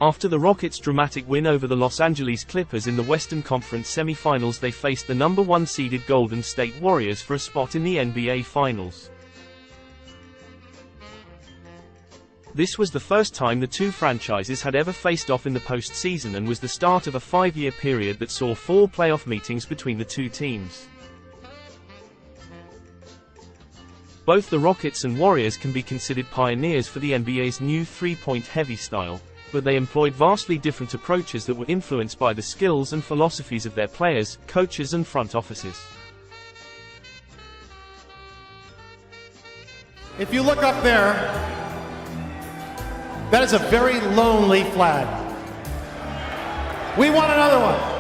After the Rockets' dramatic win over the Los Angeles Clippers in the Western Conference semifinals, they faced the number 1 seeded Golden State Warriors for a spot in the NBA Finals. This was the first time the two franchises had ever faced off in the postseason and was the start of a 5-year period that saw 4 playoff meetings between the two teams. Both the Rockets and Warriors can be considered pioneers for the NBA's new three-point heavy style, but they employed vastly different approaches that were influenced by the skills and philosophies of their players, coaches and front offices. If you look up there, that is a very lonely flag. We want another one.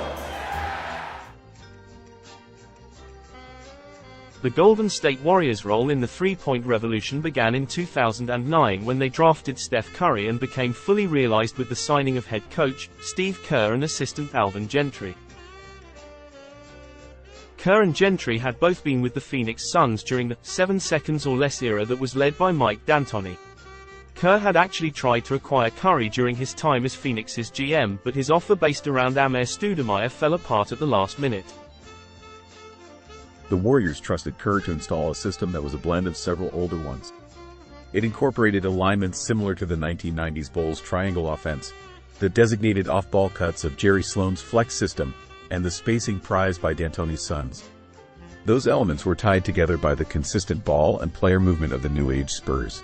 The Golden State Warriors' role in the three-point revolution began in 2009 when they drafted Steph Curry and became fully realized with the signing of head coach Steve Kerr and assistant Alvin Gentry. Kerr and Gentry had both been with the Phoenix Suns during the 7 seconds or less era that was led by Mike D'Antoni. Kerr had actually tried to acquire Curry during his time as Phoenix's GM, but his offer based around Amer Stoudemire fell apart at the last minute. The Warriors trusted Kerr to install a system that was a blend of several older ones. It incorporated alignments similar to the 1990s Bulls triangle offense, the designated off-ball cuts of Jerry Sloan's flex system, and the spacing prized by D'Antoni's Suns. Those elements were tied together by the consistent ball and player movement of the New Age Spurs.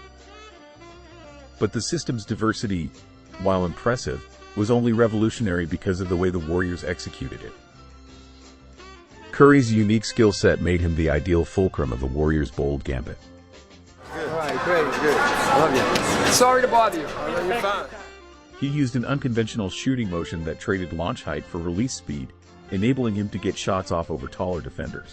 But the system's diversity, while impressive, was only revolutionary because of the way the Warriors executed it. Curry's unique skill set made him the ideal fulcrum of the Warriors' bold gambit. Good. All right, great, good. I love you. Sorry to bother you. I know you're fine. He used an unconventional shooting motion that traded launch height for release speed, enabling him to get shots off over taller defenders.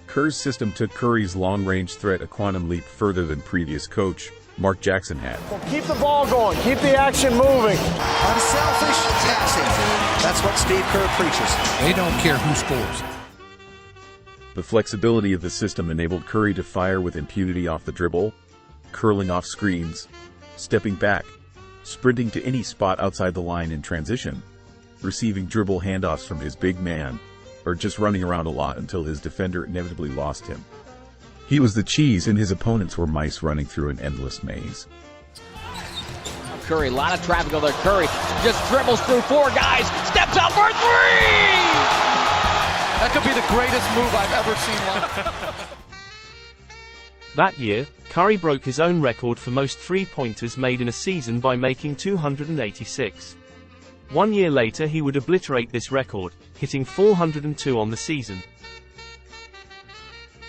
Kerr's system took Curry's long-range threat a quantum leap further than previous coach Mark Jackson had. Keep the ball going. Keep the action moving. Unselfish passing. That's what Steve Kerr preaches. They don't care who scores. The flexibility of the system enabled Curry to fire with impunity off the dribble, curling off screens, stepping back, sprinting to any spot outside the line in transition, receiving dribble handoffs from his big man, or just running around a lot until his defender inevitably lost him. He was the cheese and his opponents were mice running through an endless maze. Curry, a lot of traffic over there. Curry just dribbles through 4 guys, steps out for 3! That could be the greatest move I've ever seen. That year, Curry broke his own record for most three-pointers made in a season by making 286. 1 year later he would obliterate this record, hitting 402 on the season.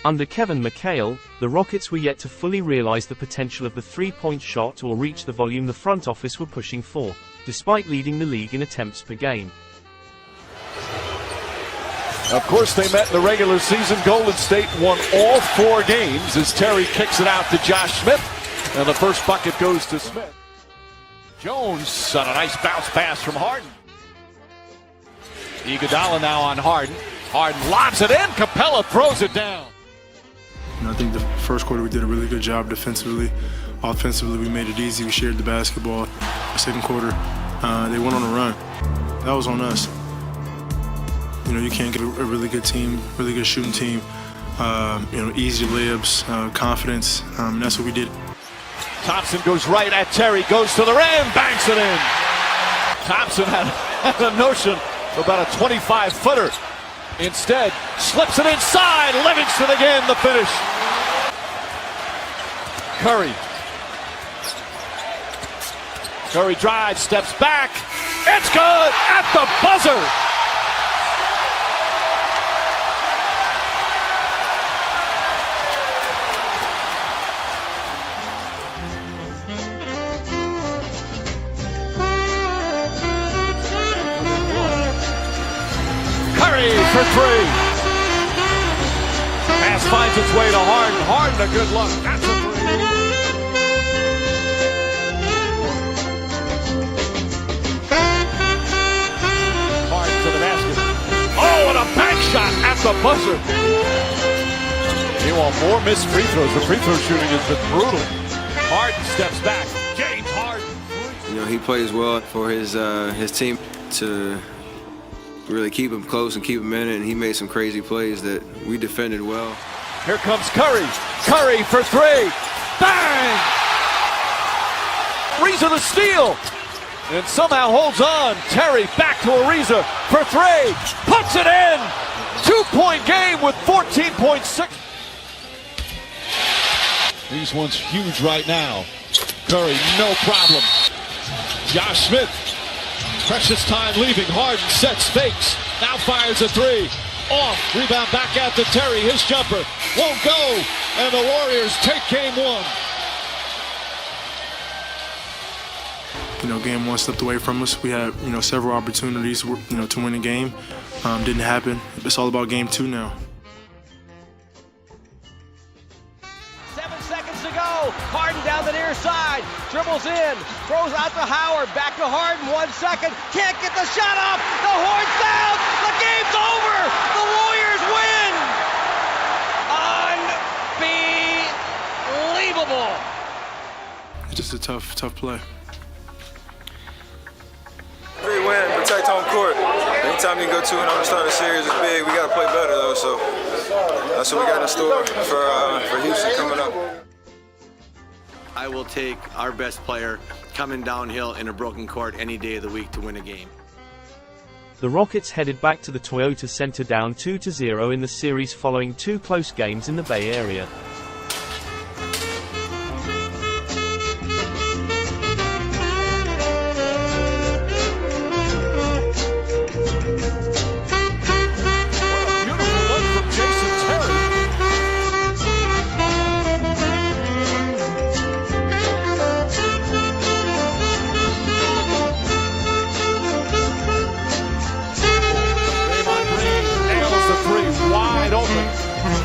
Under Kevin McHale, the Rockets were yet to fully realize the potential of the three-point shot or reach the volume the front office were pushing for, despite leading the league in attempts per game. Of course, they met in the regular season. Golden State won all 4 games as Terry kicks it out to Josh Smith, and the first bucket goes to Smith. Jones on a nice bounce pass from Harden. Iguodala now on Harden. Harden lobs it in. Capella throws it down. I think the first quarter we did a really good job defensively. Offensively, we made it easy. We shared the basketball. The second quarter, they went on a run. That was on us. You know, you can't get a really good team, really good shooting team, easy layups, confidence, and that's what we did. Thompson goes right at Terry, goes to the rim, banks it in. Thompson had a notion of about a 25-footer. Instead, slips it inside, Livingston again, the finish. Curry drives, steps back, it's good at the buzzer. For 3. Pass finds its way to Harden. Harden, a good look. That's a 3. Harden to the basket. Oh, and a bank shot at the buzzer. You want more missed free throws. The free throw shooting has been brutal. Harden steps back. James Harden. You know, he plays well for his team to really keep him close and keep him in it, and he made some crazy plays that we defended well. Here comes Curry. Curry for three. Bang! Ariza the steal. And somehow holds on. Terry back to Ariza for three. Puts it in. 2-point game with 14.6. These ones huge right now. Curry, no problem. Josh Smith. Precious time leaving. Harden sets, fakes. Now fires a three. Off. Rebound back out to Terry. His jumper won't go. And the Warriors take game one. You know, game one slipped away from us. We had, you know, several opportunities, you know, to win the game. Didn't happen. It's all about game two now. 7 seconds to go. Harden down the near side. Dribbles in. Throws out to Howard. Back to Harden. 1 second. Can't get the shot up. The horn's down. The game's over. The Warriors win. Unbelievable. It's just a tough play. Great win, protect home court. Anytime you go 2-0 to start a series is big. We got to play better though, so that's what we got in store for Houston coming up. I will take our best player coming downhill in a broken court any day of the week to win a game. The Rockets headed back to the Toyota Center down 2-0 in the series following 2 close games in the Bay Area.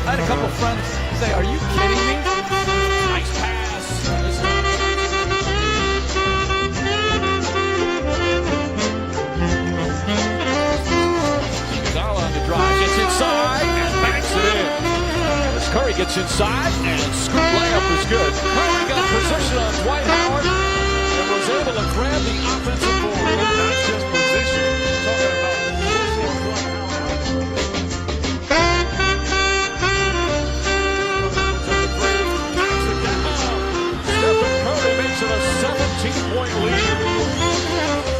I had a couple friends say, "Are you kidding me?" Nice pass. Iguodala on the drive, gets inside and banks it in. As Curry gets inside and scoop layup is good. Curry got position on Dwight Howard and was able to grab the offensive board. Not just position, talking about a 17-point lead.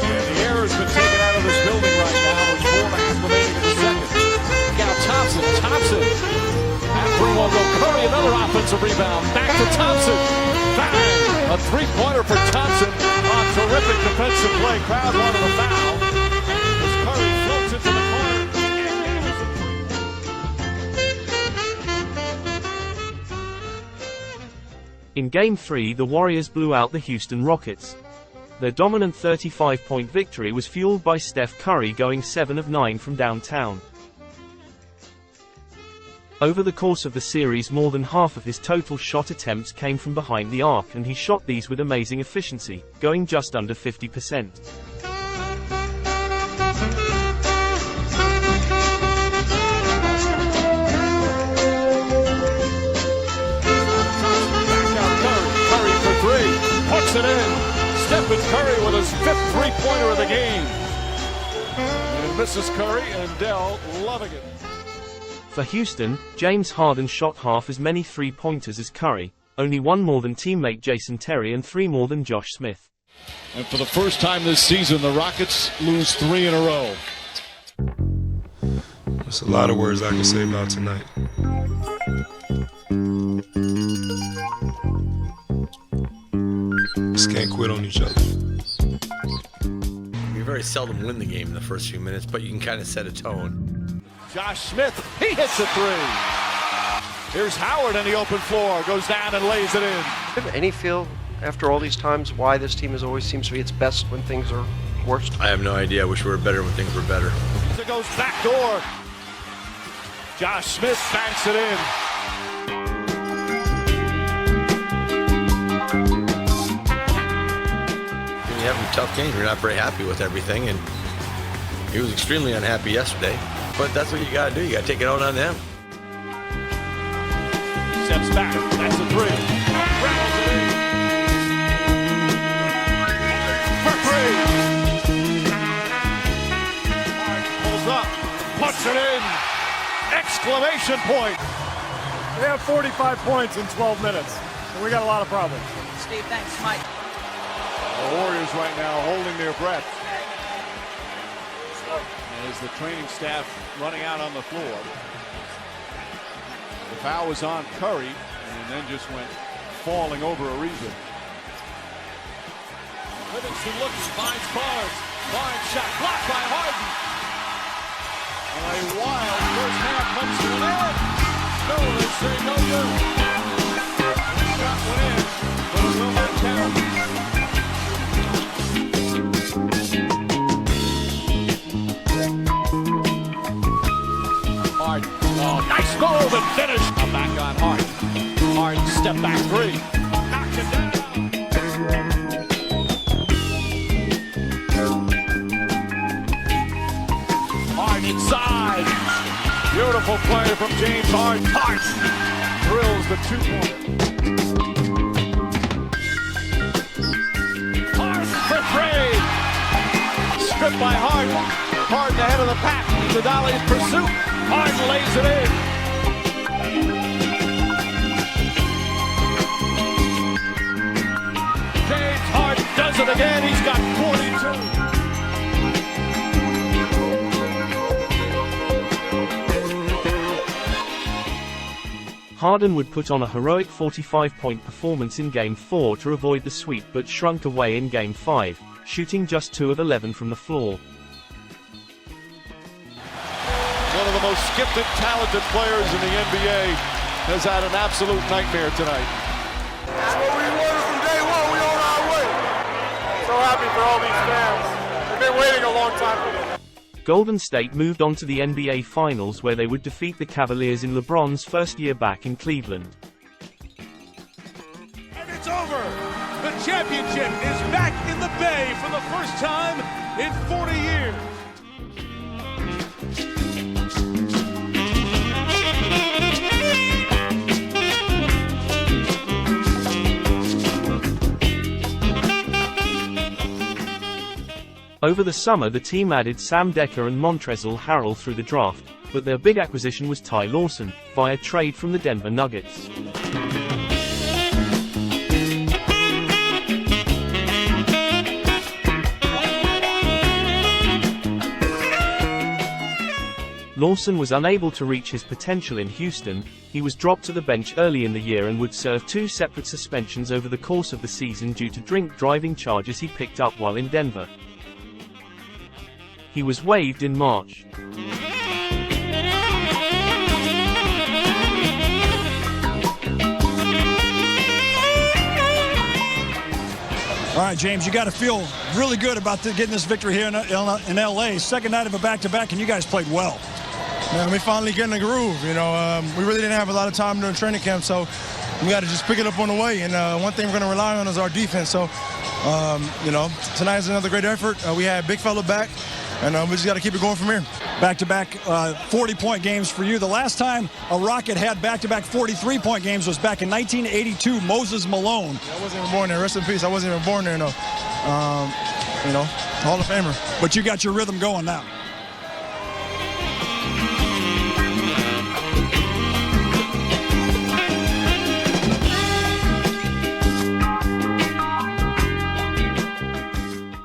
And the air has been taken out of this building right now with 4.5 remaining in the second. Look out, Thompson. At 3 1 go. Curry, another offensive rebound. Back to Thompson. Bang! A three-pointer for Thompson on terrific defensive play. Crowd wanted a foul. As Curry floats into the corner. In Game 3, the Warriors blew out the Houston Rockets. Their dominant 35-point victory was fueled by Steph Curry going 7 of 9 from downtown. Over the course of the series, more than half of his total shot attempts came from behind the arc, and he shot these with amazing efficiency, going just under 50%. Puts it in. Stephen Curry with his 5th three-pointer of the game. And Mrs. Curry and Dell loving it. For Houston, James Harden shot half as many three-pointers as Curry, only 1 more than teammate Jason Terry and 3 more than Josh Smith. And for the first time this season, the Rockets lose 3 in a row. There's a lot of words I can say about tonight. Just can't quit on each other. We very seldom win the game in the first few minutes, but you can kind of set a tone. Josh Smith, he hits a 3. Here's Howard on the open floor, goes down and lays it in. Any feel after all these times why this team always seems to be its best when things are worst? I have no idea. I wish we were better when things were better. It goes back door. Josh Smith banks it in. You have a tough game. You're not very happy with everything, and he was extremely unhappy yesterday. But that's what you got to do. You got to take it out on them. Steps back. That's a 3. Rattles it in. banks it in. Exclamation point. They have 45 points in 12 minutes, and we got a lot of problems. Steve, thanks, Mike. The Warriors right now holding their breath as the training staff running out on the floor. The foul was on Curry and then just went falling over Ariza. Livingston looks, finds Barnes. Barnes shot blocked by Harden. A wild first half comes to an end. No, they say no good. The shot went in, but it will not count. Harden. Oh, nice move and finish. Now back on Harden. Harden step back three. Knocked it down. Harden inside. Beautiful play from James Harden. Harden drills the two-pointer. Harden for three. Stripped by Harden. Harden ahead of the pack. Iguodala's pursuit. Harden lays it in. James Harden does it again. He's got 42. Harden would put on a heroic 45-point performance in Game 4 to avoid the sweep but shrunk away in Game 5, shooting just 2 of 11 from the floor. One of the most gifted, talented players in the NBA has had an absolute nightmare tonight. That's what we wanted from day one. We on our way. So happy for all these fans. They've been waiting a long time for this. Golden State moved on to the NBA Finals where they would defeat the Cavaliers in LeBron's first year back in Cleveland. And it's over! The championship is back in the Bay for the first time in 40 years. Over the summer the team added Sam Dekker and Montrezl Harrell through the draft, but their big acquisition was Ty Lawson, via trade from the Denver Nuggets. Lawson was unable to reach his potential in Houston. He was dropped to the bench early in the year and would serve 2 separate suspensions over the course of the season due to drink driving charges he picked up while in Denver. He was waived in March. All right, James, you got to feel really good about getting this victory here in LA. Second night of a back-to-back, and you guys played well. Man, we finally getting a groove. You know, we really didn't have a lot of time during training camp, so we got to just pick it up on the way. And one thing we're going to rely on is our defense. So, you know, tonight's another great effort. We had Big Fella back. And we just got to keep it going from here. Back-to-back 40-point games for you. The last time a Rocket had back-to-back 43-point games was back in 1982, Moses Malone. I wasn't even born there. Rest in peace. I wasn't even born there, no. You know, Hall of Famer. But you got your rhythm going now.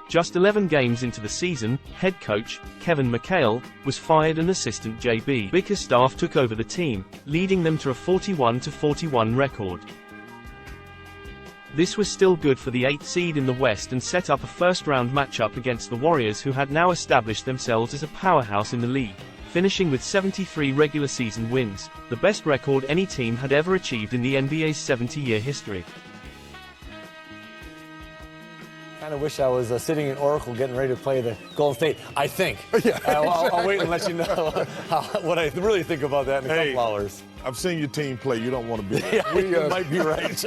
Just 11 games into the season, head coach, Kevin McHale, was fired and assistant J.B. Bickerstaff took over the team, leading them to a 41-41 record. This was still good for the 8th seed in the West and set up a first-round matchup against the Warriors, who had now established themselves as a powerhouse in the league, finishing with 73 regular season wins, the best record any team had ever achieved in the NBA's 70-year history. I kind of wish I was sitting in Oracle getting ready to play the Golden State, I think. Yeah. I'll wait and let you know what I really think about that in a couple hours. I've seen your team play. You don't want to be there. Yeah, you might be right.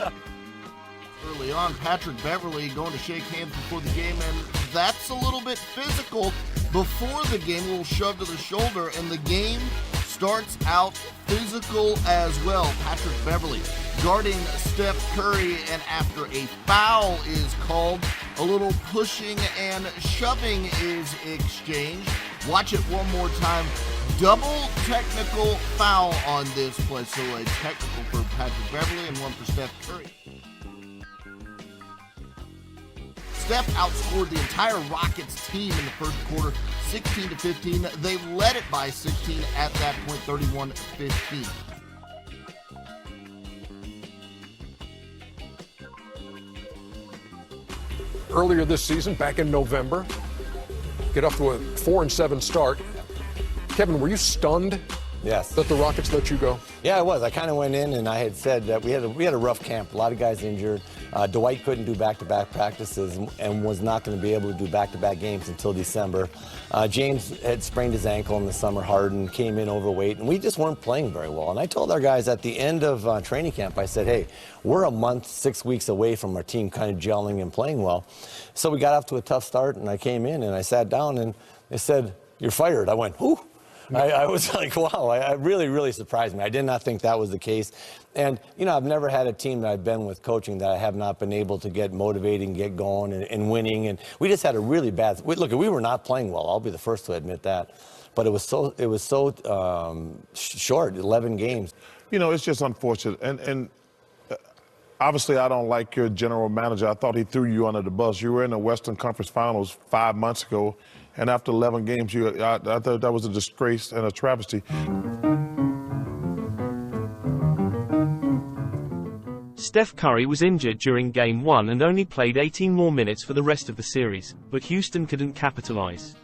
Early on, Patrick Beverley going to shake hands before the game, and that's a little bit physical. Before the game, a little shove to the shoulder, and the game starts out physical as well. Patrick Beverley guarding Steph Curry, and after a foul is called, a little pushing and shoving is exchanged. Watch it one more time. Double technical foul on this play. So a technical for Patrick Beverley and one for Steph Curry. Steph outscored the entire Rockets team in the first quarter, 16-15. They led it by 16 at that point, 31-15. Earlier this season, back in November, get up to a 4-7 start. Kevin, were you stunned? Yes. That the Rockets let you go? Yeah, I was. I kind of went in and I had said that we had a rough camp. A lot of guys injured. Dwight couldn't do back-to-back practices and was not going to be able to do back-to-back games until December. James had sprained his ankle in the summer. Harden came in overweight, and we just weren't playing very well. And I told our guys at the end of training camp, I said, hey, we're a month, 6 weeks away from our team kind of gelling and playing well. So we got off to a tough start, and I came in and I sat down and they said, you're fired. I went, whoo. I was like, wow, I really, really surprised me. I did not think that was the case. And, you know, I've never had a team that I've been with coaching that I have not been able to get motivating, get going, and winning. And we just had a really bad – look, we were not playing well. I'll be the first to admit that. But it was so short, 11 games. You know, it's just unfortunate. And obviously I don't like your general manager. I thought he threw you under the bus. You were in the Western Conference Finals 5 months ago. And after 11 games, I thought that was a disgrace and a travesty. Steph Curry was injured during Game 1 and only played 18 more minutes for the rest of the series, but Houston couldn't capitalize.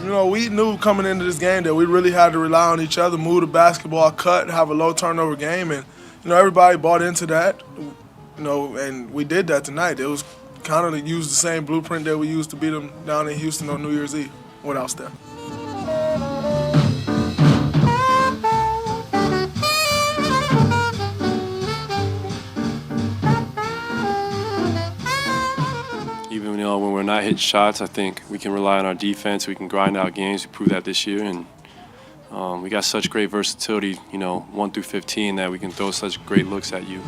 You know, we knew coming into this game that we really had to rely on each other, move the basketball, cut, have a low turnover game, and, you know, everybody bought into that, you know, and we did that tonight. It was kind of to use the same blueprint that we used to beat them down in Houston on New Year's Eve without Steph. Even when we're not hitting shots, I think we can rely on our defense. We can grind out games. We proved that this year, and we got such great versatility, you know, 1 through 15, that we can throw such great looks at you.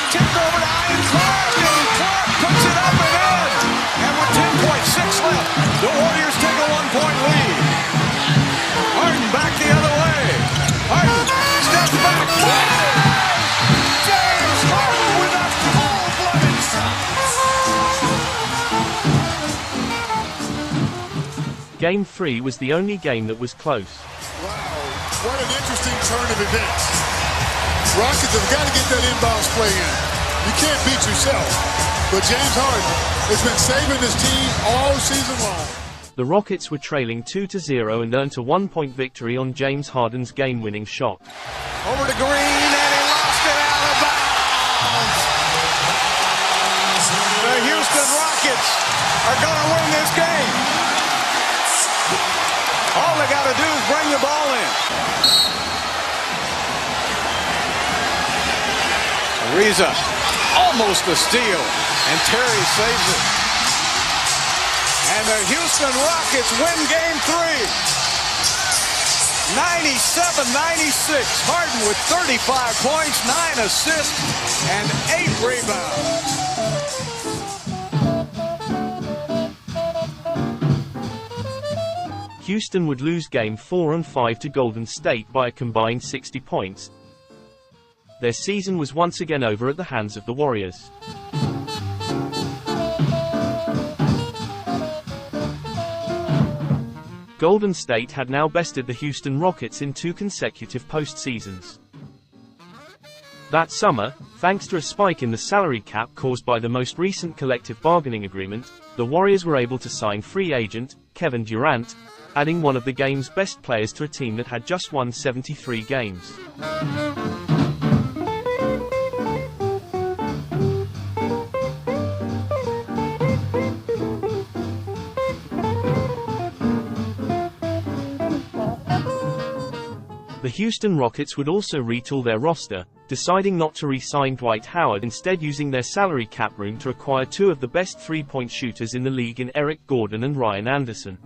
Tipped over to Ian Clark, and Clark puts it up and in. And with 10.6 left, the Warriors take a 1-point lead. Harden back the other way. Harden steps back. James Harden with a cold-blooded shot. Game 3 was the only game that was close. Wow, what an interesting turn of events. Rockets have got to get that inbounds play in. You can't beat yourself. But James Harden has been saving his team all season long. The Rockets were trailing 2-0 and earned a 1-point victory on James Harden's game-winning shot. Over to Green, and he lost it out of bounds. The Houston Rockets are going to win this game. All they got to do is bring the ball in. Ariza, almost a steal, and Terry saves it. And the Houston Rockets win Game 3. 97-96. Harden with 35 points, 9 assists, and 8 rebounds. Houston would lose Game 4 and 5 to Golden State by a combined 60 points. Their season was once again over at the hands of the Warriors. Golden State had now bested the Houston Rockets in 2 consecutive postseasons. That summer, thanks to a spike in the salary cap caused by the most recent collective bargaining agreement, the Warriors were able to sign free agent Kevin Durant, adding one of the game's best players to a team that had just won 73 games. The Houston Rockets would also retool their roster, deciding not to re-sign Dwight Howard, instead using their salary cap room to acquire two of the best three-point shooters in the league in Eric Gordon and Ryan Anderson.